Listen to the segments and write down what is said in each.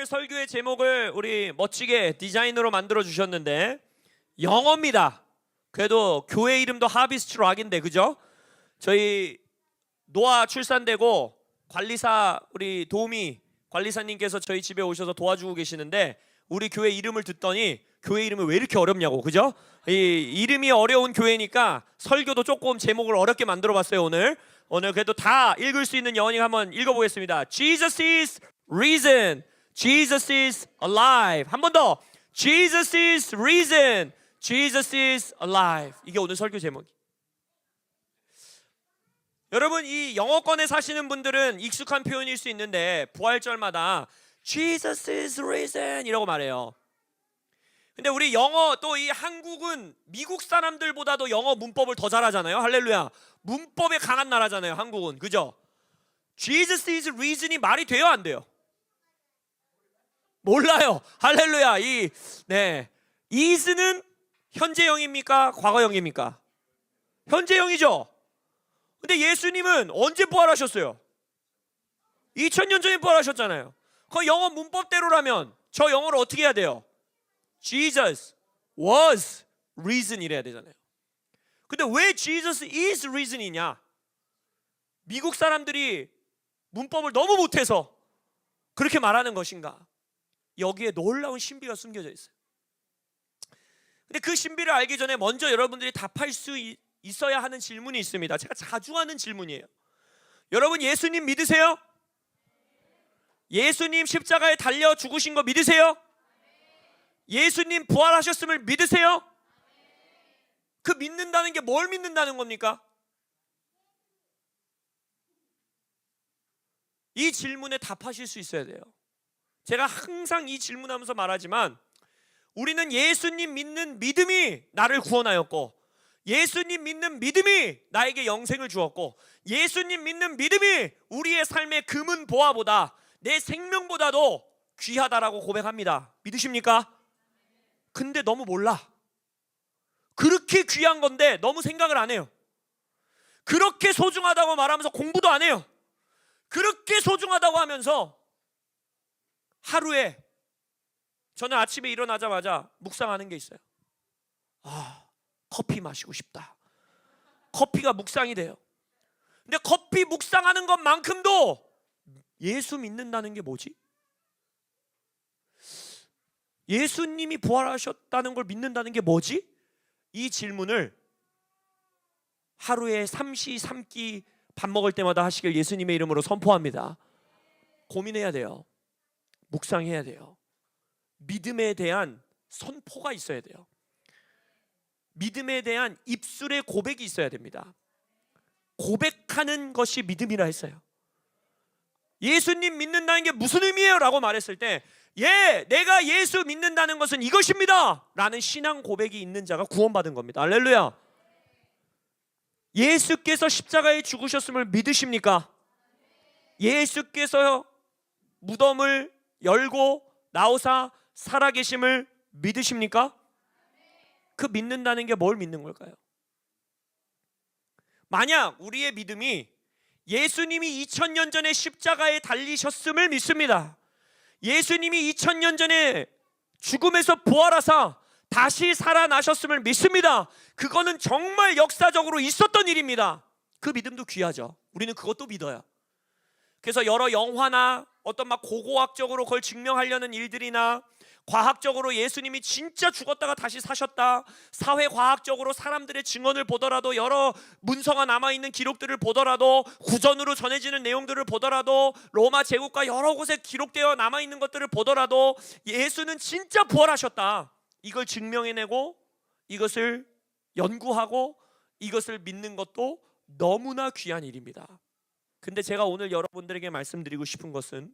오늘 설교의 제목을 우리 멋지게 디자인으로 만들어 주셨는데 영어입니다. 그래도 교회 이름도 하비스트 락인데 그죠? 저희 노아 출산되고 관리사 우리 도우미 관리사님께서 저희 집에 오셔서 도와주고 계시는데 우리 교회 이름을 듣더니 교회 이름이 왜 이렇게 어렵냐고 그죠? 이 이름이 어려운 교회니까 설교도 조금 제목을 어렵게 만들어 봤어요. 오늘 그래도 다 읽을 수 있는 영어니까 한번 읽어보겠습니다. Jesus is risen. Jesus is alive. 한 번 더. Jesus is risen. Jesus is alive. 이게 오늘 설교 제목이. 여러분 이 영어권에 사시는 분들은 익숙한 표현일 수 있는데 부활절마다 Jesus is risen 이라고 말해요. 근데 우리 영어 또 이 한국은 미국 사람들보다도 영어 문법을 더 잘하잖아요. 할렐루야. 문법에 강한 나라잖아요. 한국은. 그죠? Jesus is reason이 말이 돼요? 안 돼요? 몰라요. 할렐루야. is는 현재형입니까? 과거형입니까? 현재형이죠. 근데 예수님은 언제 부활하셨어요? 2000년 전에 부활하셨잖아요. 그 영어 문법대로라면 저 영어를 어떻게 해야 돼요? Jesus was risen 이래야 되잖아요. 근데 왜 Jesus is risen이냐? 미국 사람들이 문법을 너무 못해서 그렇게 말하는 것인가? 여기에 놀라운 신비가 숨겨져 있어요. 근데 그 신비를 알기 전에 먼저 여러분들이 답할 수 있어야 하는 질문이 있습니다. 제가 자주 하는 질문이에요. 여러분 예수님 믿으세요? 예수님 십자가에 달려 죽으신 거 믿으세요? 예수님 부활하셨음을 믿으세요? 그 믿는다는 게 뭘 믿는다는 겁니까? 이 질문에 답하실 수 있어야 돼요. 제가 항상 이 질문하면서 말하지만 우리는 예수님 믿는 믿음이 나를 구원하였고 예수님 믿는 믿음이 나에게 영생을 주었고 예수님 믿는 믿음이 우리의 삶의 금은 보화보다 내 생명보다도 귀하다라고 고백합니다. 믿으십니까? 근데 너무 몰라. 그렇게 귀한 건데 너무 생각을 안 해요. 그렇게 소중하다고 말하면서 공부도 안 해요. 그렇게 소중하다고 하면서 하루에 저는 아침에 일어나자마자 묵상하는 게 있어요. 커피 마시고 싶다. 커피가 묵상이 돼요. 근데 커피 묵상하는 것만큼도 예수 믿는다는 게 뭐지? 예수님이 부활하셨다는 걸 믿는다는 게 뭐지? 이 질문을 하루에 3시 3끼 밥 먹을 때마다 하시길 예수님의 이름으로 선포합니다. 고민해야 돼요. 묵상해야 돼요. 믿음에 대한 선포가 있어야 돼요. 믿음에 대한 입술의 고백이 있어야 됩니다. 고백하는 것이 믿음이라 했어요. 예수님 믿는다는 게 무슨 의미예요? 라고 말했을 때 내가 예수 믿는다는 것은 이것입니다 라는 신앙 고백이 있는 자가 구원받은 겁니다. 할렐루야. 예수께서 십자가에 죽으셨음을 믿으십니까? 예수께서 무덤을 열고 나오사 살아계심을 믿으십니까? 그 믿는다는 게 뭘 믿는 걸까요? 만약 우리의 믿음이 예수님이 2000년 전에 십자가에 달리셨음을 믿습니다. 예수님이 2000년 전에 죽음에서 부활하사 다시 살아나셨음을 믿습니다. 그거는 정말 역사적으로 있었던 일입니다. 그 믿음도 귀하죠. 우리는 그것도 믿어요. 그래서 여러 영화나 어떤 막 고고학적으로 그걸 증명하려는 일들이나 과학적으로 예수님이 진짜 죽었다가 다시 사셨다, 사회과학적으로 사람들의 증언을 보더라도 여러 문서가 남아있는 기록들을 보더라도 구전으로 전해지는 내용들을 보더라도 로마 제국과 여러 곳에 기록되어 남아있는 것들을 보더라도 예수는 진짜 부활하셨다, 이걸 증명해내고 이것을 연구하고 이것을 믿는 것도 너무나 귀한 일입니다. 근데 제가 오늘 여러분들에게 말씀드리고 싶은 것은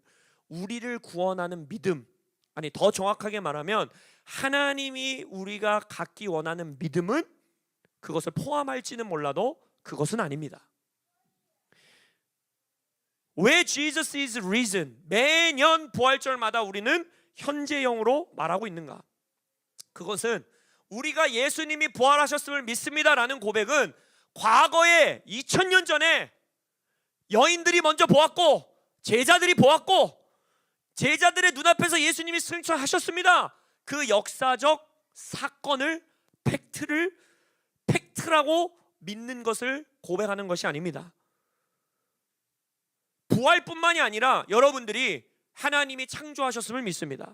우리를 구원하는 믿음, 아니 더 정확하게 말하면 하나님이 우리가 갖기 원하는 믿음은 그것을 포함할지는 몰라도 그것은 아닙니다. 왜 Jesus is risen? 매년 부활절마다 우리는 현재형으로 말하고 있는가? 그것은 우리가 예수님이 부활하셨음을 믿습니다라는 고백은 과거에 2000년 전에 여인들이 먼저 보았고 제자들이 보았고 제자들의 눈앞에서 예수님이 승천하셨습니다. 그 역사적 사건을 팩트라고 믿는 것을 고백하는 것이 아닙니다. 부활뿐만이 아니라 여러분들이 하나님이 창조하셨음을 믿습니다.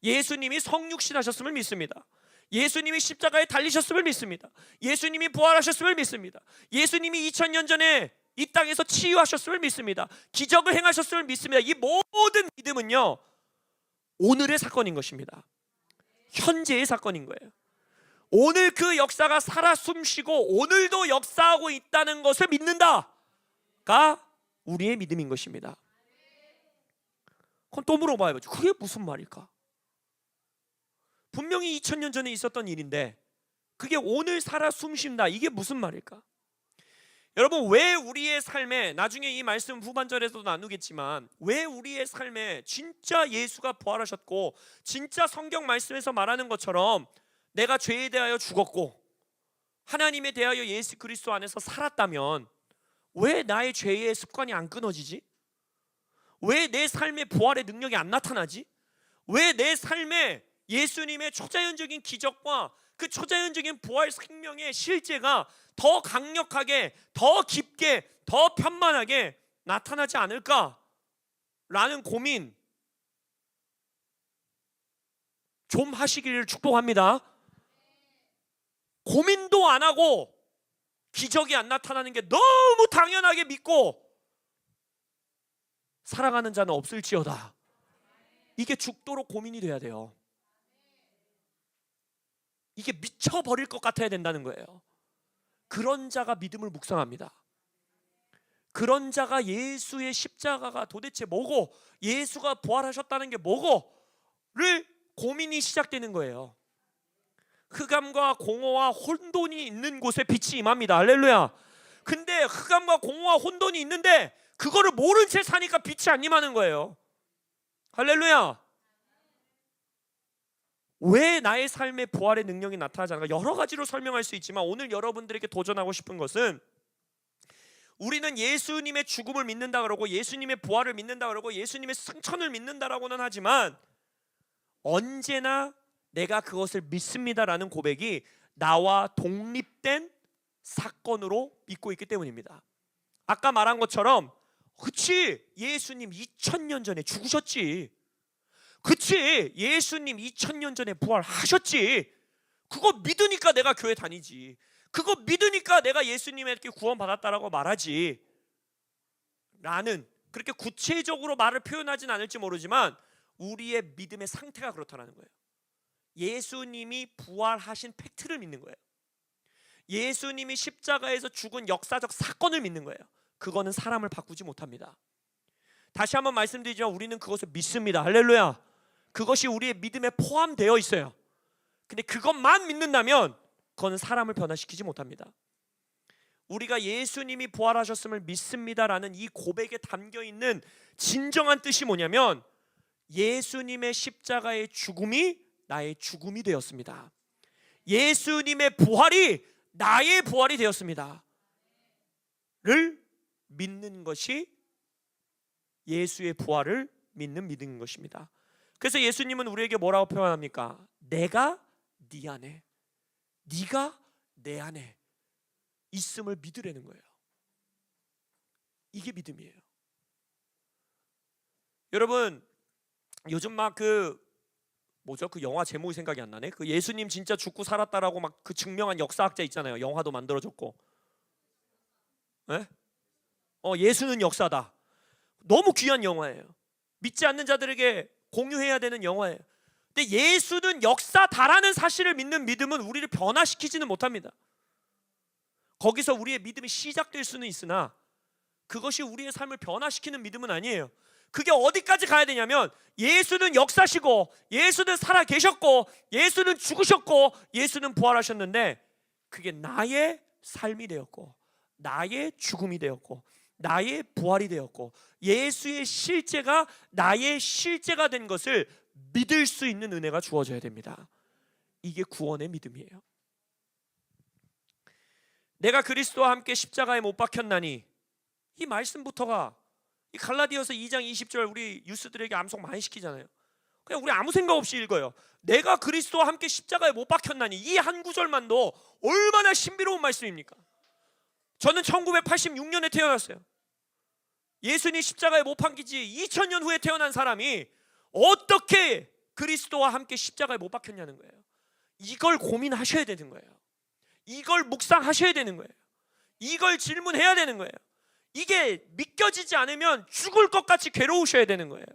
예수님이 성육신하셨음을 믿습니다. 예수님이 십자가에 달리셨음을 믿습니다. 예수님이 부활하셨음을 믿습니다. 예수님이 2000년 전에 이 땅에서 치유하셨음을 믿습니다. 기적을 행하셨음을 믿습니다. 이 모든 믿음은요, 오늘의 사건인 것입니다. 현재의 사건인 거예요. 오늘 그 역사가 살아 숨쉬고 오늘도 역사하고 있다는 것을 믿는다가 우리의 믿음인 것입니다. 그럼 또 물어봐야죠. 그게 무슨 말일까? 분명히 2000년 전에 있었던 일인데 그게 오늘 살아 숨쉰다, 이게 무슨 말일까? 여러분, 왜 우리의 삶에, 나중에 이 말씀 후반절에서도 나누겠지만, 왜 우리의 삶에 진짜 예수가 부활하셨고 진짜 성경 말씀에서 말하는 것처럼 내가 죄에 대하여 죽었고 하나님에 대하여 예수 그리스도 안에서 살았다면 왜 나의 죄의 습관이 안 끊어지지? 왜 내 삶의 부활의 능력이 안 나타나지? 왜 내 삶에 예수님의 초자연적인 기적과 그 초자연적인 부활 생명의 실제가 더 강력하게, 더 깊게, 더 편만하게 나타나지 않을까라는 고민 좀 하시기를 축복합니다. 고민도 안 하고 기적이 안 나타나는 게 너무 당연하게 믿고 살아가는 자는 없을지어다. 이게 죽도록 고민이 돼야 돼요. 이게 미쳐버릴 것 같아야 된다는 거예요. 그런 자가 믿음을 묵상합니다. 그런 자가 예수의 십자가가 도대체 뭐고, 예수가 부활하셨다는 게 뭐고를 고민이 시작되는 거예요. 흑암과 공허와 혼돈이 있는 곳에 빛이 임합니다. 할렐루야. 근데 흑암과 공허와 혼돈이 있는데 그거를 모른 채 사니까 빛이 안 임하는 거예요. 할렐루야. 왜 나의 삶의 부활의 능력이 나타나지 않을까? 여러 가지로 설명할 수 있지만 오늘 여러분들에게 도전하고 싶은 것은, 우리는 예수님의 죽음을 믿는다 그러고 예수님의 부활을 믿는다 그러고 예수님의 승천을 믿는다라고는 하지만 언제나 내가 그것을 믿습니다라는 고백이 나와 독립된 사건으로 믿고 있기 때문입니다. 아까 말한 것처럼, 그치, 예수님 2000년 전에 죽으셨지. 그치, 예수님 2000년 전에 부활하셨지. 그거 믿으니까 내가 교회 다니지. 그거 믿으니까 내가 예수님에게 구원받았다라고 말하지. 라는, 그렇게 구체적으로 말을 표현하진 않을지 모르지만 우리의 믿음의 상태가 그렇다는 거예요. 예수님이 부활하신 팩트를 믿는 거예요. 예수님이 십자가에서 죽은 역사적 사건을 믿는 거예요. 그거는 사람을 바꾸지 못합니다. 다시 한번 말씀드리지만 우리는 그것을 믿습니다. 할렐루야. 그것이 우리의 믿음에 포함되어 있어요. 근데 그것만 믿는다면 그거는 사람을 변화시키지 못합니다. 우리가 예수님이 부활하셨음을 믿습니다라는 이 고백에 담겨있는 진정한 뜻이 뭐냐면, 예수님의 십자가의 죽음이 나의 죽음이 되었습니다. 예수님의 부활이 나의 부활이 되었습니다 를 믿는 것이 예수의 부활을 믿는 믿음인 것입니다. 그래서 예수님은 우리에게 뭐라고 표현합니까? 내가 네 안에, 네가 내 안에 있음을 믿으라는 거예요. 이게 믿음이에요. 여러분, 요즘 막 그 영화 제목이 생각이 안 나네. 그 예수님 진짜 죽고 살았다라고 막 그 증명한 역사학자 있잖아요. 영화도 만들어줬고. 네? 예수는 역사다. 너무 귀한 영화예요. 믿지 않는 자들에게 공유해야 되는 영화예요. 근데 예수는 역사다라는 사실을 믿는 믿음은 우리를 변화시키지는 못합니다. 거기서 우리의 믿음이 시작될 수는 있으나 그것이 우리의 삶을 변화시키는 믿음은 아니에요. 그게 어디까지 가야 되냐면, 예수는 역사시고 예수는 살아 계셨고 예수는 죽으셨고 예수는 부활하셨는데 그게 나의 삶이 되었고 나의 죽음이 되었고 나의 부활이 되었고 예수의 실제가 나의 실제가 된 것을 믿을 수 있는 은혜가 주어져야 됩니다. 이게 구원의 믿음이에요. 내가 그리스도와 함께 십자가에 못 박혔나니, 이 말씀부터가 이 갈라디아서 2장 20절 우리 유스들에게 암송 많이 시키잖아요. 그냥 우리 아무 생각 없이 읽어요. 내가 그리스도와 함께 십자가에 못 박혔나니, 이 한 구절만도 얼마나 신비로운 말씀입니까? 저는 1986년에 태어났어요. 예수님 십자가에 못 박힌 지 2000년 후에 태어난 사람이 어떻게 그리스도와 함께 십자가에 못 박혔냐는 거예요. 이걸 고민하셔야 되는 거예요. 이걸 묵상하셔야 되는 거예요. 이걸 질문해야 되는 거예요. 이게 믿겨지지 않으면 죽을 것 같이 괴로우셔야 되는 거예요.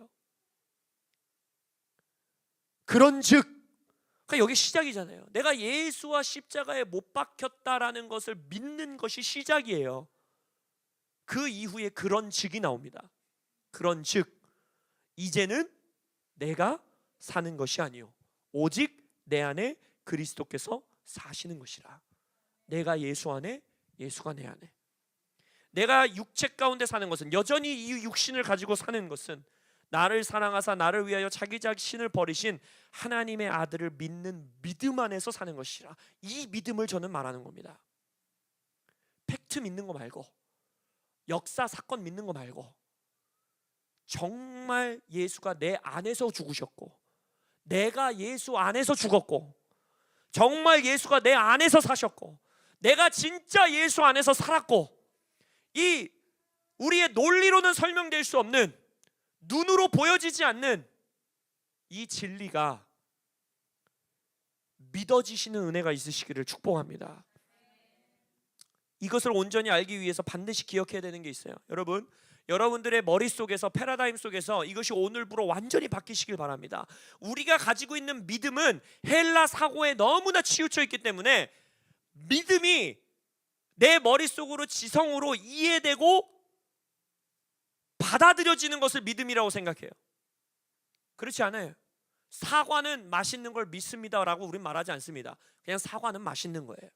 그런즉, 그러니까 여기 시작이잖아요. 내가 예수와 십자가에 못 박혔다라는 것을 믿는 것이 시작이에요. 그 이후에 그런즉이 나옵니다. 그런즉 이제는 내가 사는 것이 아니요 오직 내 안에 그리스도께서 사시는 것이라. 내가 예수 안에, 예수가 내 안에. 내가 육체 가운데 사는 것은, 여전히 이 육신을 가지고 사는 것은, 나를 사랑하사 나를 위하여 자기 자신을 버리신 하나님의 아들을 믿는 믿음 안에서 사는 것이라. 이 믿음을 저는 말하는 겁니다. 팩트 믿는 거 말고, 역사 사건 믿는 거 말고, 정말 예수가 내 안에서 죽으셨고, 내가 예수 안에서 죽었고, 정말 예수가 내 안에서 사셨고, 내가 진짜 예수 안에서 살았고, 이 우리의 논리로는 설명될 수 없는, 눈으로 보여지지 않는 이 진리가 믿어지시는 은혜가 있으시기를 축복합니다. 이것을 온전히 알기 위해서 반드시 기억해야 되는 게 있어요. 여러분, 여러분들의 머릿속에서, 패러다임 속에서 이것이 오늘부로 완전히 바뀌시길 바랍니다. 우리가 가지고 있는 믿음은 헬라 사고에 너무나 치우쳐 있기 때문에 믿음이 내 머릿속으로 지성으로 이해되고 받아들여지는 것을 믿음이라고 생각해요. 그렇지 않아요. 사과는 맛있는 걸 믿습니다라고 우린 말하지 않습니다. 그냥 사과는 맛있는 거예요.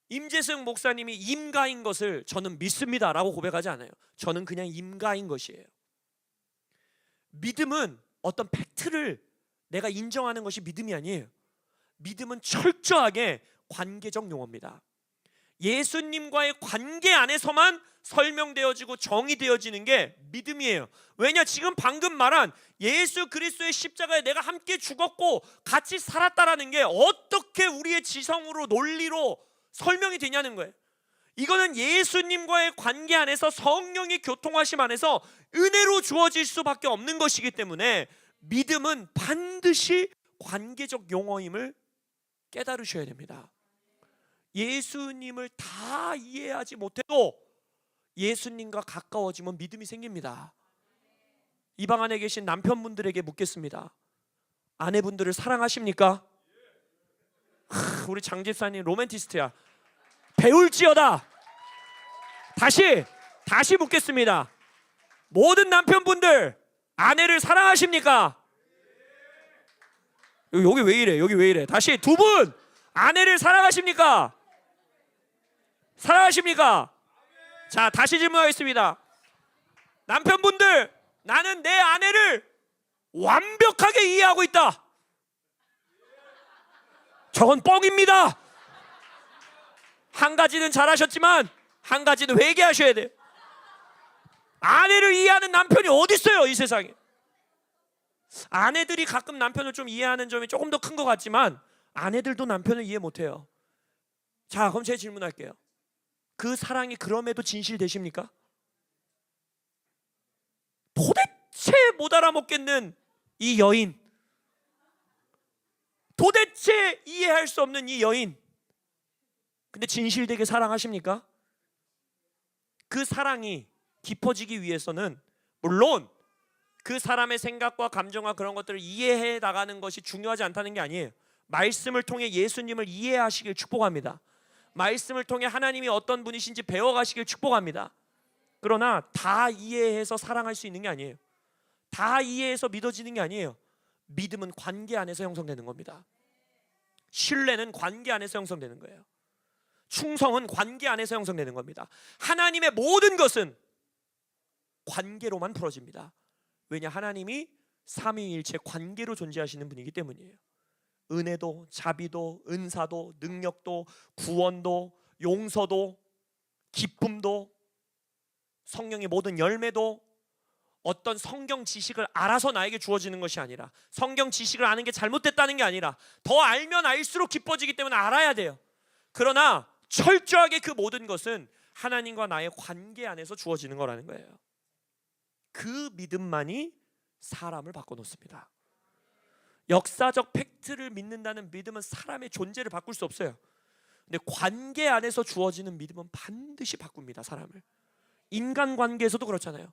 임재승 목사님이 임가인 것을 저는 믿습니다라고 고백하지 않아요. 저는 그냥 임가인 것이에요. 믿음은 어떤 팩트를 내가 인정하는 것이 믿음이 아니에요. 믿음은 철저하게 관계적 용어입니다. 예수님과의 관계 안에서만 설명되어지고 정의되어지는 게 믿음이에요. 왜냐? 지금 방금 말한 예수 그리스도의 십자가에 내가 함께 죽었고 같이 살았다라는 게 어떻게 우리의 지성으로, 논리로 설명이 되냐는 거예요. 이거는 예수님과의 관계 안에서, 성령의 교통하심 안에서 은혜로 주어질 수밖에 없는 것이기 때문에 믿음은 반드시 관계적 용어임을 깨달으셔야 됩니다. 예수님을 다 이해하지 못해도 예수님과 가까워지면 믿음이 생깁니다. 이 방 안에 계신 남편분들에게 묻겠습니다. 아내분들을 사랑하십니까? 우리 장 집사님 로맨티스트야. 배울지어다. 다시 묻겠습니다. 모든 남편분들 아내를 사랑하십니까? 여기 왜 이래? 여기 왜 이래? 다시 두 분 아내를 사랑하십니까? 사랑하십니까? 자, 다시 질문하겠습니다. 남편분들, 나는 내 아내를 완벽하게 이해하고 있다. 저건 뻥입니다. 한 가지는 잘하셨지만 한 가지는 회개하셔야 돼요. 아내를 이해하는 남편이 어디 있어요, 이 세상에. 아내들이 가끔 남편을 좀 이해하는 점이 조금 더 큰 것 같지만 아내들도 남편을 이해 못해요. 자, 그럼 제가 질문할게요. 그 사랑이 그럼에도 진실되십니까? 도대체 못 알아먹겠는 이 여인, 도대체 이해할 수 없는 이 여인, 근데 진실되게 사랑하십니까? 그 사랑이 깊어지기 위해서는 물론 그 사람의 생각과 감정과 그런 것들을 이해해 나가는 것이 중요하지 않다는 게 아니에요. 말씀을 통해 예수님을 이해하시길 축복합니다. 말씀을 통해 하나님이 어떤 분이신지 배워가시길 축복합니다. 그러나 다 이해해서 사랑할 수 있는 게 아니에요. 다 이해해서 믿어지는 게 아니에요. 믿음은 관계 안에서 형성되는 겁니다. 신뢰는 관계 안에서 형성되는 거예요. 충성은 관계 안에서 형성되는 겁니다. 하나님의 모든 것은 관계로만 풀어집니다. 왜냐? 하나님이 삼위일체 관계로 존재하시는 분이기 때문이에요. 은혜도, 자비도, 은사도, 능력도, 구원도, 용서도, 기쁨도, 성령의 모든 열매도 어떤 성경 지식을 알아서 나에게 주어지는 것이 아니라, 성경 지식을 아는 게 잘못됐다는 게 아니라 더 알면 알수록 기뻐지기 때문에 알아야 돼요. 그러나 철저하게 그 모든 것은 하나님과 나의 관계 안에서 주어지는 거라는 거예요. 그 믿음만이 사람을 바꿔놓습니다. 역사적 팩트를 믿는다는 믿음은 사람의 존재를 바꿀 수 없어요. 근데 관계 안에서 주어지는 믿음은 반드시 바꿉니다, 사람을. 인간관계에서도 그렇잖아요.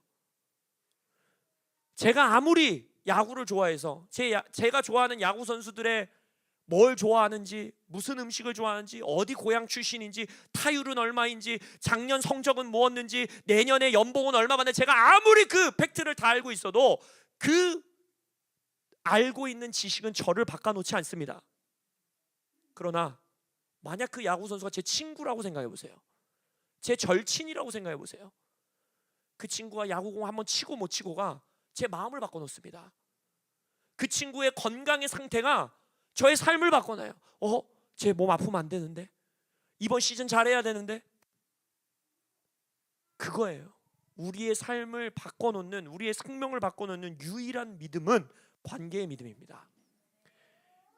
제가 아무리 야구를 좋아해서 제가 좋아하는 야구 선수들의 뭘 좋아하는지, 무슨 음식을 좋아하는지, 어디 고향 출신인지, 타율은 얼마인지, 작년 성적은 무엇인지, 내년에 연봉은 얼마 받는지, 제가 아무리 그 팩트를 다 알고 있어도 그 알고 있는 지식은 저를 바꿔놓지 않습니다. 그러나 만약 그 야구 선수가 제 친구라고 생각해 보세요. 제 절친이라고 생각해 보세요. 그 친구가 야구공 한번 치고 못 치고가 제 마음을 바꿔놓습니다. 그 친구의 건강의 상태가 저의 삶을 바꿔놔요. 제 몸 아프면 안 되는데, 이번 시즌 잘해야 되는데. 그거예요. 우리의 삶을 바꿔놓는, 우리의 생명을 바꿔놓는 유일한 믿음은 관계의 믿음입니다.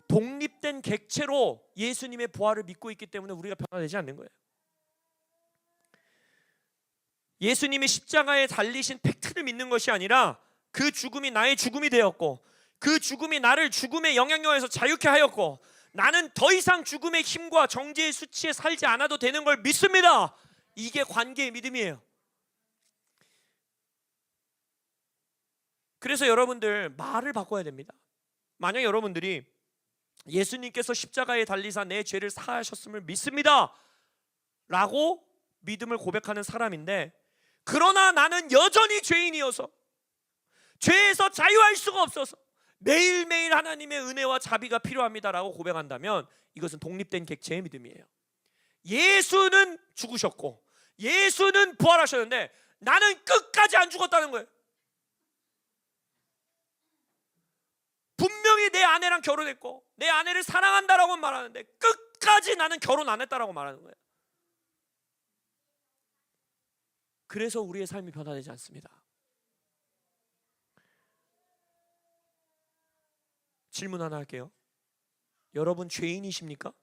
독립된 객체로 예수님의 부활을 믿고 있기 때문에 우리가 변화되지 않는 거예요. 예수님이 십자가에 달리신 팩트를 믿는 것이 아니라 그 죽음이 나의 죽음이 되었고, 그 죽음이 나를 죽음의 영향력에서 자유케 하였고, 나는 더 이상 죽음의 힘과 정죄의 수치에 살지 않아도 되는 걸 믿습니다. 이게 관계의 믿음이에요. 그래서 여러분들 말을 바꿔야 됩니다. 만약 여러분들이 예수님께서 십자가에 달리사 내 죄를 사하셨음을 믿습니다 라고 믿음을 고백하는 사람인데, 그러나 나는 여전히 죄인이어서 죄에서 자유할 수가 없어서 매일매일 하나님의 은혜와 자비가 필요합니다라고 고백한다면 이것은 독립된 객체의 믿음이에요. 예수는 죽으셨고 예수는 부활하셨는데 나는 끝까지 안 죽었다는 거예요. 분명히 내 아내랑 결혼했고 내 아내를 사랑한다라고 말하는데 끝까지 나는 결혼 안 했다라고 말하는 거예요. 그래서 우리의 삶이 변화되지 않습니다. 질문 하나 할게요. 여러분 죄인이십니까?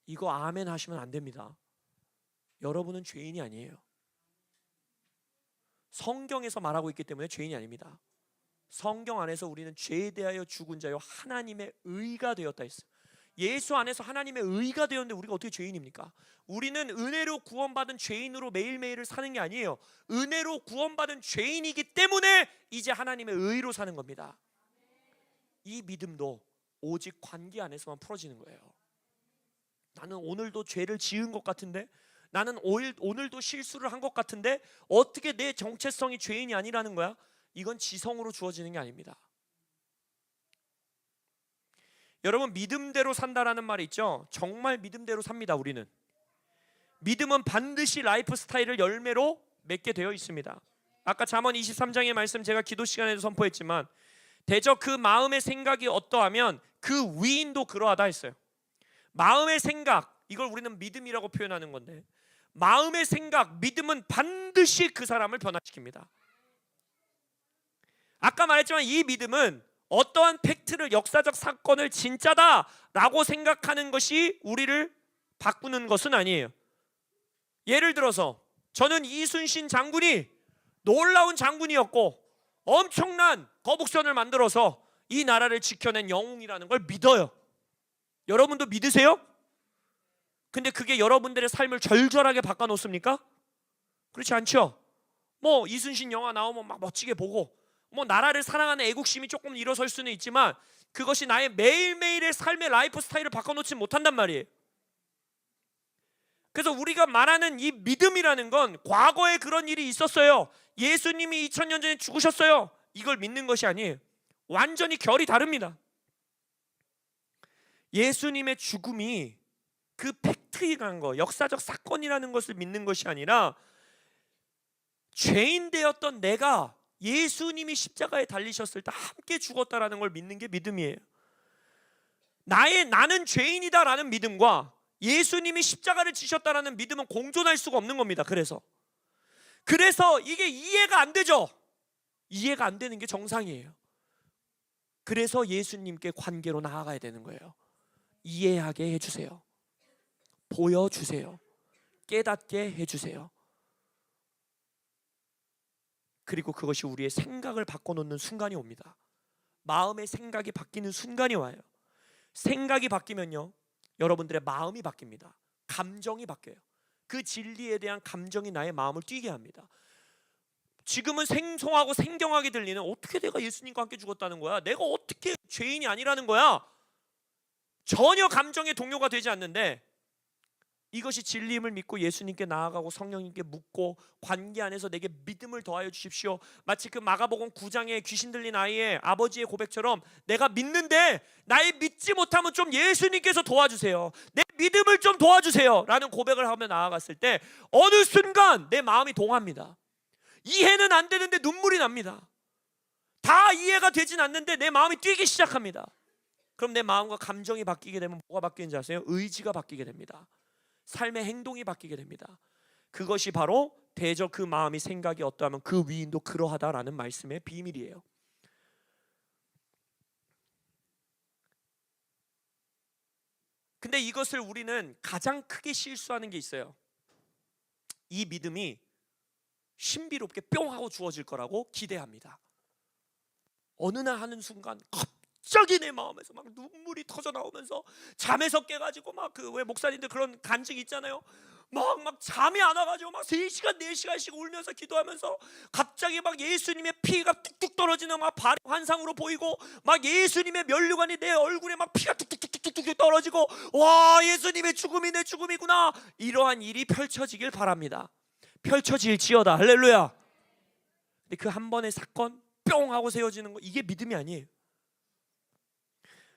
이거 아멘 하시면 안 됩니다. 여러분은 죄인이 아니에요. 성경에서 말하고 있기 때문에 죄인이 아닙니다. 성경 안에서 우리는 죄에 대하여 죽은 자요 하나님의 의가 되었다 했어요. 예수 안에서 하나님의 의가 되었는데 우리가 어떻게 죄인입니까? 우리는 은혜로 구원받은 죄인으로 매일매일을 사는 게 아니에요. 은혜로 구원받은 죄인이기 때문에 이제 하나님의 의로 사는 겁니다. 이 믿음도 오직 관계 안에서만 풀어지는 거예요. 나는 오늘도 죄를 지은 것 같은데, 나는 오늘도 실수를 한 것 같은데 어떻게 내 정체성이 죄인이 아니라는 거야? 이건 지성으로 주어지는 게 아닙니다. 여러분 믿음대로 산다라는 말이 있죠. 정말 믿음대로 삽니다. 우리는 믿음은 반드시 라이프 스타일을 열매로 맺게 되어 있습니다. 아까 잠언 23장의 말씀 제가 기도 시간에도 선포했지만, 대저 그 마음의 생각이 어떠하면 그 위인도 그러하다 했어요. 마음의 생각, 이걸 우리는 믿음이라고 표현하는 건데, 마음의 생각, 믿음은 반드시 그 사람을 변화시킵니다. 아까 말했지만 이 믿음은 어떠한 팩트를, 역사적 사건을 진짜다라고 생각하는 것이 우리를 바꾸는 것은 아니에요. 예를 들어서 저는 이순신 장군이 놀라운 장군이었고 엄청난 거북선을 만들어서 이 나라를 지켜낸 영웅이라는 걸 믿어요. 여러분도 믿으세요? 근데 그게 여러분들의 삶을 절절하게 바꿔놓습니까? 그렇지 않죠? 뭐 이순신 영화 나오면 막 멋지게 보고, 뭐 나라를 사랑하는 애국심이 조금 일어설 수는 있지만 그것이 나의 매일매일의 삶의 라이프 스타일을 바꿔놓지 못한단 말이에요. 그래서 우리가 말하는 이 믿음이라는 건 과거에 그런 일이 있었어요. 예수님이 2000년 전에 죽으셨어요. 이걸 믿는 것이 아니에요. 완전히 결이 다릅니다. 예수님의 죽음이 그 팩트이라는 거, 역사적 사건이라는 것을 믿는 것이 아니라 죄인 되었던 내가 예수님이 십자가에 달리셨을 때 함께 죽었다라는 걸 믿는 게 믿음이에요. 나는 죄인이다라는 믿음과 예수님이 십자가를 지셨다라는 믿음은 공존할 수가 없는 겁니다. 그래서 이게 이해가 안 되죠. 이해가 안 되는 게 정상이에요. 그래서 예수님께 관계로 나아가야 되는 거예요. 이해하게 해주세요. 보여주세요. 깨닫게 해주세요. 그리고 그것이 우리의 생각을 바꿔놓는 순간이 옵니다. 마음의 생각이 바뀌는 순간이 와요. 생각이 바뀌면요, 여러분들의 마음이 바뀝니다. 감정이 바뀌어요. 그 진리에 대한 감정이 나의 마음을 뛰게 합니다. 지금은 생소하고 생경하게 들리는, 어떻게 내가 예수님과 함께 죽었다는 거야? 내가 어떻게 죄인이 아니라는 거야? 전혀 감정의 동요가 되지 않는데, 이것이 진리임을 믿고 예수님께 나아가고 성령님께 묻고 관계 안에서 내게 믿음을 더하여 주십시오. 마치 그 마가복음 9장에 귀신 들린 아이의 아버지의 고백처럼, 내가 믿는데 나의 믿지 못함은 좀 예수님께서 도와주세요. 내 믿음을 좀 도와주세요 라는 고백을 하며 나아갔을 때 어느 순간 내 마음이 동합니다. 이해는 안 되는데 눈물이 납니다. 다 이해가 되진 않는데 내 마음이 뛰기 시작합니다. 그럼 내 마음과 감정이 바뀌게 되면 뭐가 바뀌는지 아세요? 의지가 바뀌게 됩니다. 삶의 행동이 바뀌게 됩니다. 그것이 바로 대저 그 마음이 생각이 어떠하면 그 위인도 그러하다라는 말씀의 비밀이에요. 근데 이것을 우리는 가장 크게 실수하는 게 있어요. 이 믿음이 신비롭게 뿅 하고 주어질 거라고 기대합니다. 어느 날 하는 순간 갑자기 내 마음에서 막 눈물이 터져 나오면서 잠에서 깨가지고 막 그 왜 목사님들 그런 간증 있잖아요. 막 잠이 안 와가지고 막 3시간 4시간씩 울면서 기도하면서 갑자기 막 예수님의 피가 뚝뚝 떨어지는 막 발의 환상으로 보이고, 막 예수님의 면류관이 내 얼굴에 막 피가 뚝뚝뚝뚝뚝 떨어지고, 와, 예수님의 죽음이 내 죽음이구나. 이러한 일이 펼쳐지길 바랍니다. 펼쳐질지어다. 할렐루야. 근데 그 한 번의 사건 뿅 하고 세워지는 거, 이게 믿음이 아니에요.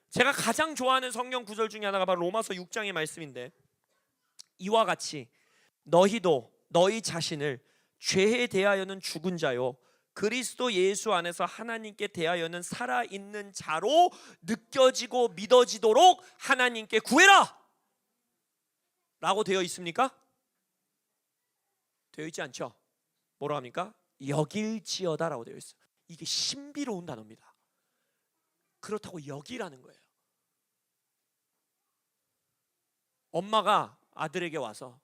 제가 가장 좋아하는 성경 구절 중에 하나가 바로 로마서 6장의 말씀인데, 이와 같이 너희도 너희 자신을 죄에 대하여는 죽은 자요 그리스도 예수 안에서 하나님께 대하여는 살아있는 자로 느껴지고 믿어지도록 하나님께 구해라 라고 되어 있습니까? 되어 있지 않죠? 뭐라고 합니까? 여길지어다 라고 되어 있어요. 이게 신비로운 단어입니다. 그렇다고 여기라는 거예요. 엄마가 아들에게 와서,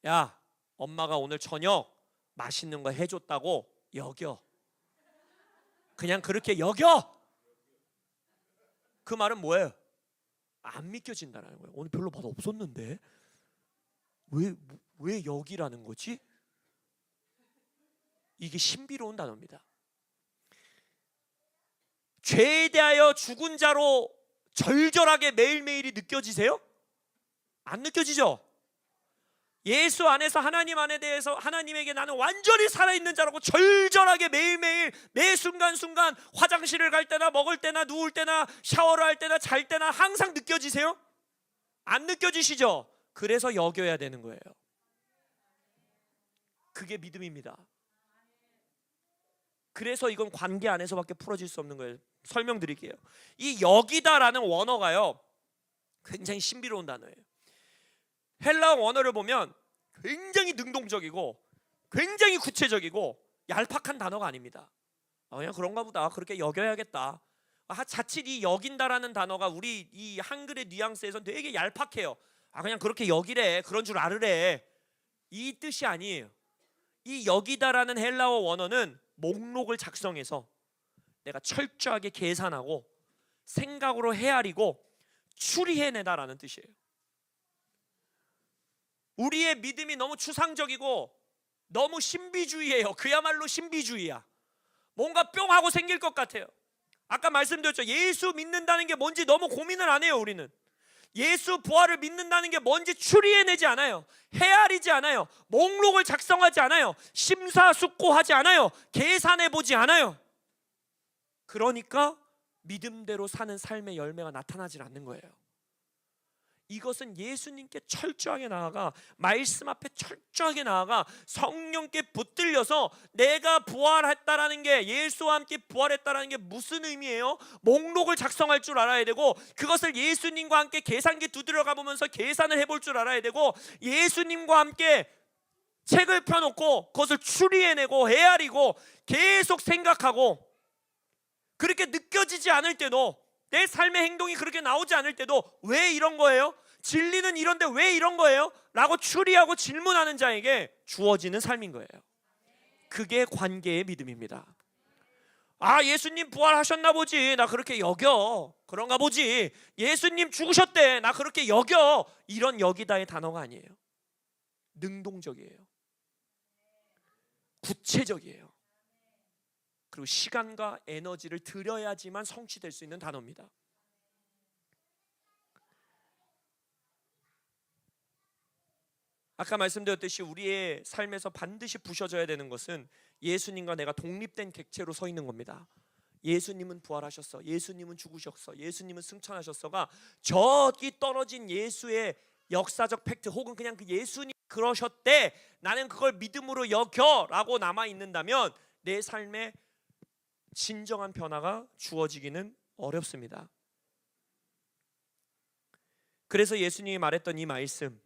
야, 엄마가 오늘 저녁 맛있는 거 해줬다고 여겨. 그냥 그렇게 여겨. 그 말은 뭐예요? 안 믿겨진다는 거예요. 오늘 별로 맛 없었는데 왜 여기라는 거지? 이게 신비로운 단어입니다. 죄에 대하여 죽은 자로 절절하게 매일매일이 느껴지세요? 안 느껴지죠? 예수 안에서 하나님 안에 대해서 하나님에게 나는 완전히 살아있는 자라고 절절하게 매일매일 매 순간순간 화장실을 갈 때나 먹을 때나 누울 때나 샤워를 할 때나 잘 때나 항상 느껴지세요? 안 느껴지시죠? 그래서 여겨야 되는 거예요. 그게 믿음입니다. 그래서 이건 관계 안에서밖에 풀어질 수 없는 거예요. 설명드릴게요. 이 여기다라는 원어가요, 굉장히 신비로운 단어예요. 헬라어 원어를 보면 굉장히 능동적이고 굉장히 구체적이고 얄팍한 단어가 아닙니다. 그냥 그런가 보다, 그렇게 여겨야겠다. 자칫 이 여긴다라는 단어가 우리 이 한글의 뉘앙스에서는 되게 얄팍해요. 그냥 그렇게 여기래, 그런 줄 알으래, 이 뜻이 아니에요. 이 여기다라는 헬라어 원어는 목록을 작성해서 내가 철저하게 계산하고 생각으로 헤아리고 추리해내다라는 뜻이에요. 우리의 믿음이 너무 추상적이고 너무 신비주의예요. 그야말로 신비주의야. 뭔가 뿅 하고 생길 것 같아요. 아까 말씀드렸죠. 예수 믿는다는 게 뭔지 너무 고민을 안 해요. 우리는 예수 부활을 믿는다는 게 뭔지 추리해내지 않아요. 헤아리지 않아요. 목록을 작성하지 않아요. 심사숙고하지 않아요. 계산해보지 않아요. 그러니까 믿음대로 사는 삶의 열매가 나타나질 않는 거예요. 이것은 예수님께 철저하게 나아가, 말씀 앞에 철저하게 나아가 성령께 붙들려서 내가 부활했다라는 게, 예수와 함께 부활했다라는 게 무슨 의미예요? 목록을 작성할 줄 알아야 되고, 그것을 예수님과 함께 계산기 두드려 보면서 계산을 해볼 줄 알아야 되고, 예수님과 함께 책을 펴놓고 그것을 추리해내고 헤아리고 계속 생각하고, 그렇게 느껴지지 않을 때도, 내 삶의 행동이 그렇게 나오지 않을 때도 왜 이런 거예요? 진리는 이런데 왜 이런 거예요? 라고 추리하고 질문하는 자에게 주어지는 삶인 거예요. 그게 관계의 믿음입니다. 아, 예수님 부활하셨나 보지, 나 그렇게 여겨. 그런가 보지. 예수님 죽으셨대, 나 그렇게 여겨. 이런 여기다의 단어가 아니에요. 능동적이에요. 구체적이에요. 그리고 시간과 에너지를 들여야지만 성취될 수 있는 단어입니다. 아까 말씀드렸듯이 우리의 삶에서 반드시 부셔져야 되는 것은 예수님과 내가 독립된 객체로 서 있는 겁니다. 예수님은 부활하셨어, 예수님은 죽으셨어, 예수님은 승천하셨어가 저기 떨어진 예수의 역사적 팩트, 혹은 그냥 그 예수님 그러셨대, 나는 그걸 믿음으로 여겨 라고 남아있는다면 내 삶에 진정한 변화가 주어지기는 어렵습니다. 그래서 예수님이 말했던 이 말씀,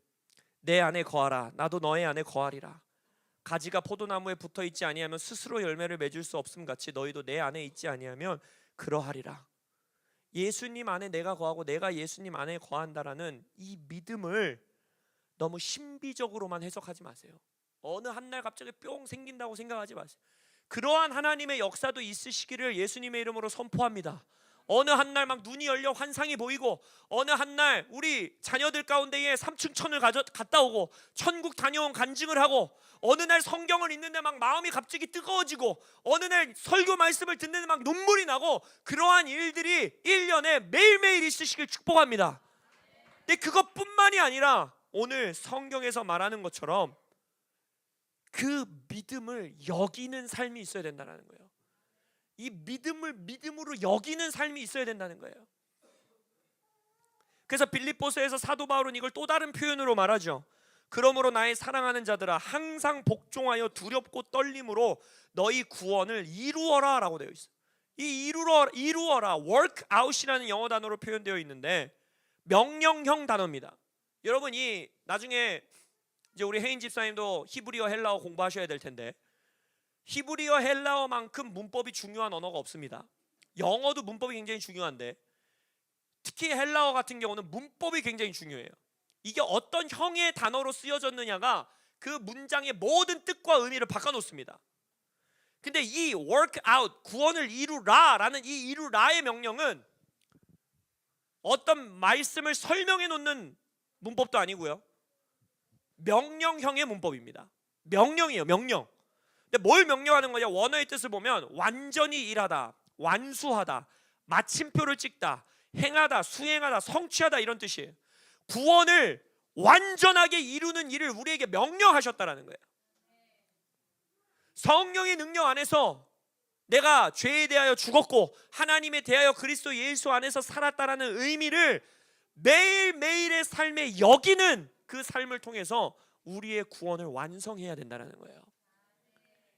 내 안에 거하라, 나도 너의 안에 거하리라. 가지가 포도나무에 붙어있지 아니하면 스스로 열매를 맺을 수 없음 같이 너희도 내 안에 있지 아니하면 그러하리라. 예수님 안에 내가 거하고 내가 예수님 안에 거한다라는 이 믿음을 너무 신비적으로만 해석하지 마세요. 어느 한날 갑자기 뿅 생긴다고 생각하지 마세요. 그러한 하나님의 역사도 있으시기를 예수님의 이름으로 선포합니다. 어느 한날 막 눈이 열려 환상이 보이고, 어느 한날 우리 자녀들 가운데에 삼층천을 갔다 오고 천국 다녀온 간증을 하고, 어느 날 성경을 읽는데 막 마음이 갑자기 뜨거워지고, 어느 날 설교 말씀을 듣는데 막 눈물이 나고, 그러한 일들이 1년에 매일매일 있으시길 축복합니다. 근데 그것뿐만이 아니라 오늘 성경에서 말하는 것처럼 그 믿음을 여기는 삶이 있어야 된다는 거예요. 이 믿음을 믿음으로 여기는 삶이 있어야 된다는 거예요. 그래서 빌립보서에서 사도 바울은 이걸 또 다른 표현으로 말하죠. 그러므로 나의 사랑하는 자들아, 항상 복종하여 두렵고 떨림으로 너희 구원을 이루어라 라고 되어 있어요. 이 이루어라, work out이라는 영어 단어로 표현되어 있는데 명령형 단어입니다. 여러분이 나중에 이제 우리 혜인 집사님도 히브리어 헬라어 공부하셔야 될 텐데, 히브리어 헬라어만큼 문법이 중요한 언어가 없습니다. 영어도 문법이 굉장히 중요한데 특히 헬라어 같은 경우는 문법이 굉장히 중요해요. 이게 어떤 형의 단어로 쓰여졌느냐가 그 문장의 모든 뜻과 의미를 바꿔놓습니다. 근데 이 work out, 구원을 이루라 라는 이 이루라의 명령은 어떤 말씀을 설명해 놓는 문법도 아니고요, 명령형의 문법입니다. 명령이에요, 명령. 근데 뭘 명령하는 거냐? 원어의 뜻을 보면 완전히 일하다, 완수하다, 마침표를 찍다, 행하다, 수행하다, 성취하다, 이런 뜻이에요. 구원을 완전하게 이루는 일을 우리에게 명령하셨다라는 거예요. 성령의 능력 안에서 내가 죄에 대하여 죽었고 하나님에 대하여 그리스도 예수 안에서 살았다라는 의미를 매일매일의 삶에 여기는 그 삶을 통해서 우리의 구원을 완성해야 된다는 거예요.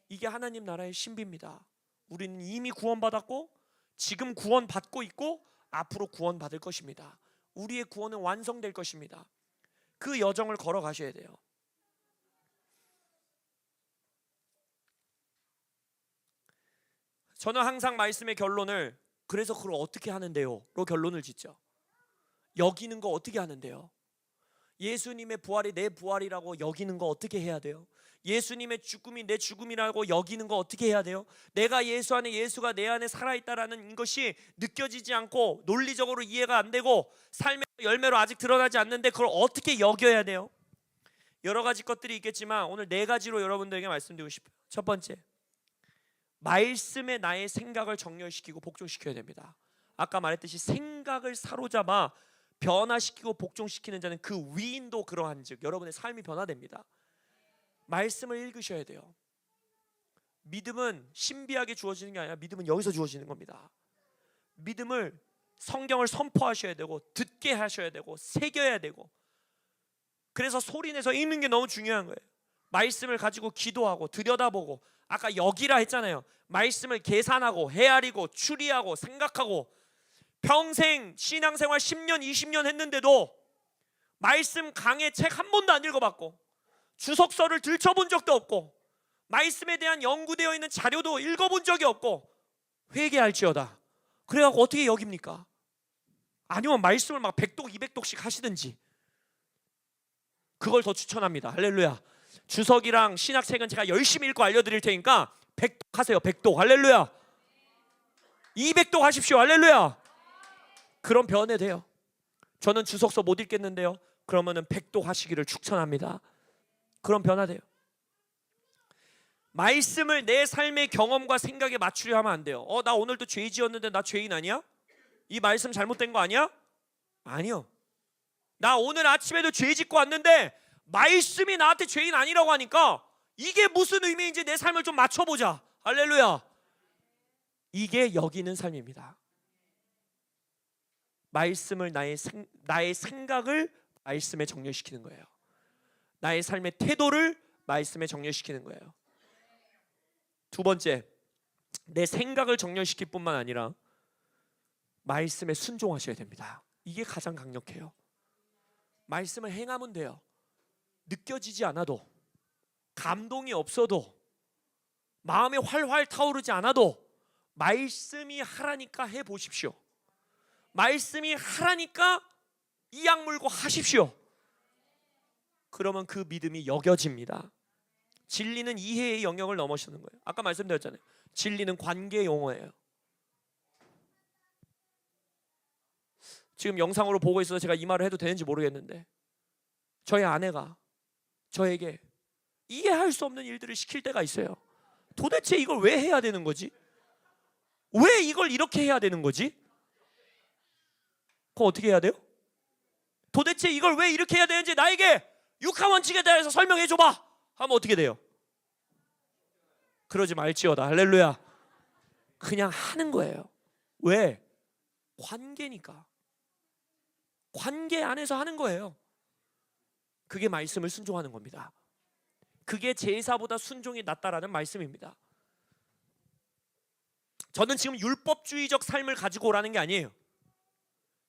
이게 하나님 나라의 신비입니다. 우리는 이미 구원받았고 지금 구원받고 있고 앞으로 구원받을 것입니다. 우리의 구원은 완성될 것입니다. 그 여정을 걸어가셔야 돼요. 저는 항상 말씀의 결론을 그래서 그걸 어떻게 하는데요? 로 결론을 짓죠. 여기는 거 어떻게 하는데요? 예수님의 부활이 내 부활이라고 여기는 거 어떻게 해야 돼요? 예수님의 죽음이 내 죽음이라고 여기는 거 어떻게 해야 돼요? 내가 예수 안에, 예수가 내 안에 살아있다라는 것이 느껴지지 않고 논리적으로 이해가 안 되고 삶의 열매로 아직 드러나지 않는데 그걸 어떻게 여겨야 돼요? 여러 가지 것들이 있겠지만 오늘 4가지로 여러분들에게 말씀드리고 싶어요. 첫 번째, 말씀에 나의 생각을 정렬시키고 복종시켜야 됩니다. 아까 말했듯이 생각을 사로잡아 변화시키고 복종시키는 자는 그 위인도 그러한 즉 여러분의 삶이 변화됩니다. 말씀을 읽으셔야 돼요. 믿음은 신비하게 주어지는 게 아니라 믿음은 여기서 주어지는 겁니다. 믿음을 성경을 선포하셔야 되고 듣게 하셔야 되고 새겨야 되고, 그래서 소리내서 읽는 게 너무 중요한 거예요. 말씀을 가지고 기도하고 들여다보고, 아까 여기라 했잖아요. 말씀을 계산하고 헤아리고 추리하고 생각하고, 평생 신앙생활 10년 20년 했는데도 말씀 강의 책 한 번도 안 읽어봤고, 주석서를 들춰본 적도 없고, 말씀에 대한 연구되어 있는 자료도 읽어본 적이 없고, 회개할지어다. 그래갖고 어떻게 여깁니까? 아니면 말씀을 막 100독 200독씩 하시든지. 그걸 더 추천합니다. 할렐루야. 주석이랑 신학책은 제가 열심히 읽고 알려드릴 테니까 100독 하세요. 100독. 할렐루야. 200독 하십시오. 할렐루야. 그럼 변해돼요. 저는 주석서 못 읽겠는데요, 그러면은 100독 하시기를 추천합니다. 그럼 변화돼요. 말씀을 내 삶의 경험과 생각에 맞추려 하면 안 돼요. 나 오늘도 죄 지었는데 나 죄인 아니야? 이 말씀 잘못된 거 아니야? 아니요. 나 오늘 아침에도 죄 짓고 왔는데 말씀이 나한테 죄인 아니라고 하니까 이게 무슨 의미인지 내 삶을 좀 맞춰보자. 할렐루야. 이게 여기는 삶입니다. 말씀을 나의 생각을 말씀에 정렬시키는 거예요. 나의 삶의 태도를 말씀에 정렬시키는 거예요. 두 번째, 내 생각을 정렬시킬 뿐만 아니라 말씀에 순종하셔야 됩니다. 이게 가장 강력해요. 말씀을 행하면 돼요. 느껴지지 않아도, 감동이 없어도, 마음에 활활 타오르지 않아도 말씀이 하라니까 해보십시오. 말씀이 하라니까 이악 물고 하십시오. 그러면 그 믿음이 여겨집니다. 진리는 이해의 영역을 넘어서는 거예요. 아까 말씀드렸잖아요. 진리는 관계 용어예요. 지금 영상으로 보고 있어서 제가 이 말을 해도 되는지 모르겠는데, 저희 아내가 저에게 이해할 수 없는 일들을 시킬 때가 있어요. 도대체 이걸 왜 해야 되는 거지? 왜 이걸 이렇게 해야 되는 거지? 그럼 어떻게 해야 돼요? 도대체 이걸 왜 이렇게 해야 되는지 나에게 육하 원칙에 대해서 설명해 줘봐 하면 어떻게 돼요? 그러지 말지어다. 할렐루야. 그냥 하는 거예요. 왜? 관계니까. 관계 안에서 하는 거예요. 그게 말씀을 순종하는 겁니다. 그게 제사보다 순종이 낫다라는 말씀입니다. 저는 지금 율법주의적 삶을 가지고 오라는 게 아니에요.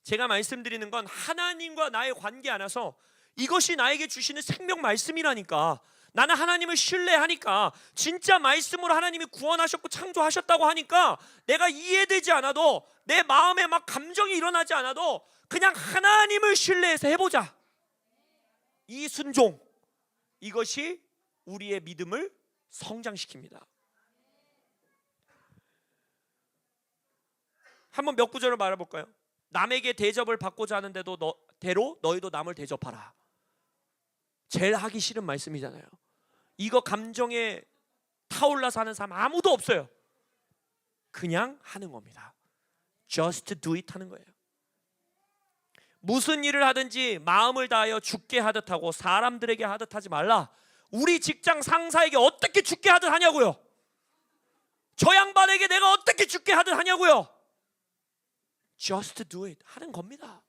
제가 말씀드리는 건 하나님과 나의 관계 안에서 이것이 나에게 주시는 생명 말씀이라니까. 나는 하나님을 신뢰하니까, 진짜 말씀으로 하나님이 구원하셨고 창조하셨다고 하니까 내가 이해되지 않아도, 내 마음에 막 감정이 일어나지 않아도 그냥 하나님을 신뢰해서 해보자. 이 순종, 이것이 우리의 믿음을 성장시킵니다. 한번 몇 구절을 말해볼까요? 남에게 대접을 받고자 하는데도 대로 너희도 남을 대접하라. 제일 하기 싫은 말씀이잖아요. 이거 감정에 타올라서 하는 사람 아무도 없어요. 그냥 하는 겁니다. Just do it 하는 거예요. 무슨 일을 하든지 마음을 다하여 죽게 하듯 하고 사람들에게 하듯 하지 말라. 우리 직장 상사에게 어떻게 죽게 하듯 하냐고요? 저 양반에게 내가 어떻게 죽게 하듯 하냐고요? Just do it 하는 겁니다.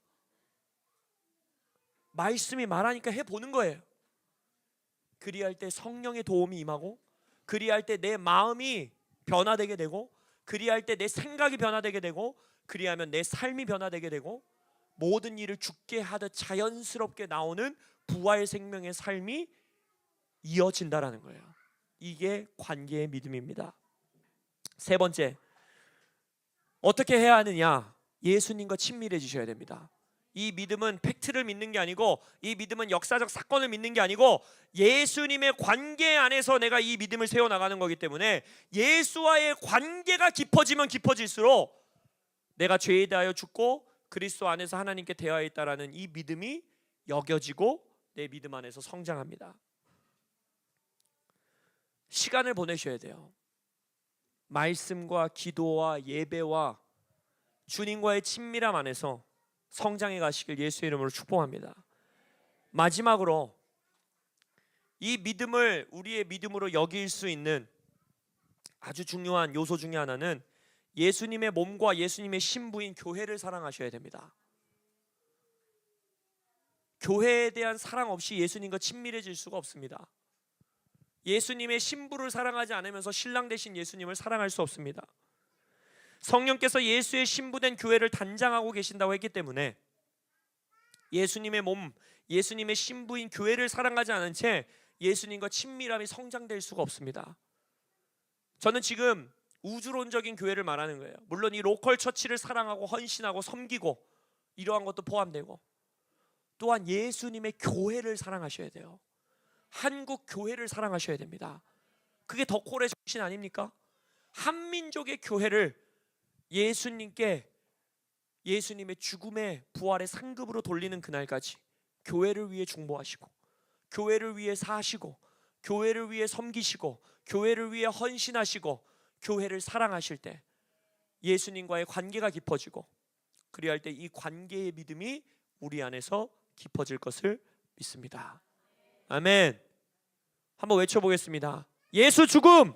말씀이 말하니까 해보는 거예요. 그리할 때 성령의 도움이 임하고, 그리할 때 내 마음이 변화되게 되고, 그리할 때 내 생각이 변화되게 되고, 그리하면 내 삶이 변화되게 되고, 모든 일을 죽게 하듯 자연스럽게 나오는 부활 생명의 삶이 이어진다라는 거예요. 이게 관계의 믿음입니다. 세 번째, 어떻게 해야 하느냐? 예수님과 친밀해지셔야 됩니다. 이 믿음은 팩트를 믿는 게 아니고, 이 믿음은 역사적 사건을 믿는 게 아니고, 예수님의 관계 안에서 내가 이 믿음을 세워나가는 거기 때문에, 예수와의 관계가 깊어지면 깊어질수록 내가 죄에 대하여 죽고 그리스도 안에서 하나님께 대하여 있다라는 이 믿음이 여겨지고 내 믿음 안에서 성장합니다. 시간을 보내셔야 돼요. 말씀과 기도와 예배와 주님과의 친밀함 안에서 성장해 가시길 예수의 이름으로 축복합니다. 마지막으로 이 믿음을 우리의 믿음으로 여길 수 있는 아주 중요한 요소 중에 하나는 예수님의 몸과 예수님의 신부인 교회를 사랑하셔야 됩니다. 교회에 대한 사랑 없이 예수님과 친밀해질 수가 없습니다. 예수님의 신부를 사랑하지 않으면서 신랑 되신 예수님을 사랑할 수 없습니다. 성령께서 예수의 신부된 교회를 단장하고 계신다고 했기 때문에 예수님의 몸, 예수님의 신부인 교회를 사랑하지 않은 채 예수님과 친밀함이 성장될 수가 없습니다. 저는 지금 우주론적인 교회를 말하는 거예요. 물론 이 로컬 처치를 사랑하고 헌신하고 섬기고 이러한 것도 포함되고, 또한 예수님의 교회를 사랑하셔야 돼요. 한국 교회를 사랑하셔야 됩니다. 그게 더 콜의 정신 아닙니까? 한민족의 교회를 예수님께, 예수님의 죽음의 부활의 상급으로 돌리는 그날까지 교회를 위해 중보하시고, 교회를 위해 사시고, 교회를 위해 섬기시고, 교회를 위해 헌신하시고, 교회를 사랑하실 때 예수님과의 관계가 깊어지고, 그리할 때 이 관계의 믿음이 우리 안에서 깊어질 것을 믿습니다. 아멘. 한번 외쳐보겠습니다. 예수 죽음,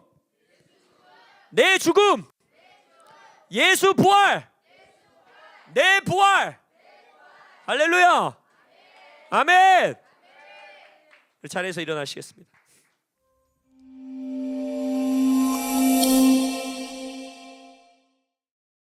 내 죽음, 예수 부활, 내 부활. 할렐루야. 아멘. 자리에서 일어나시겠습니다.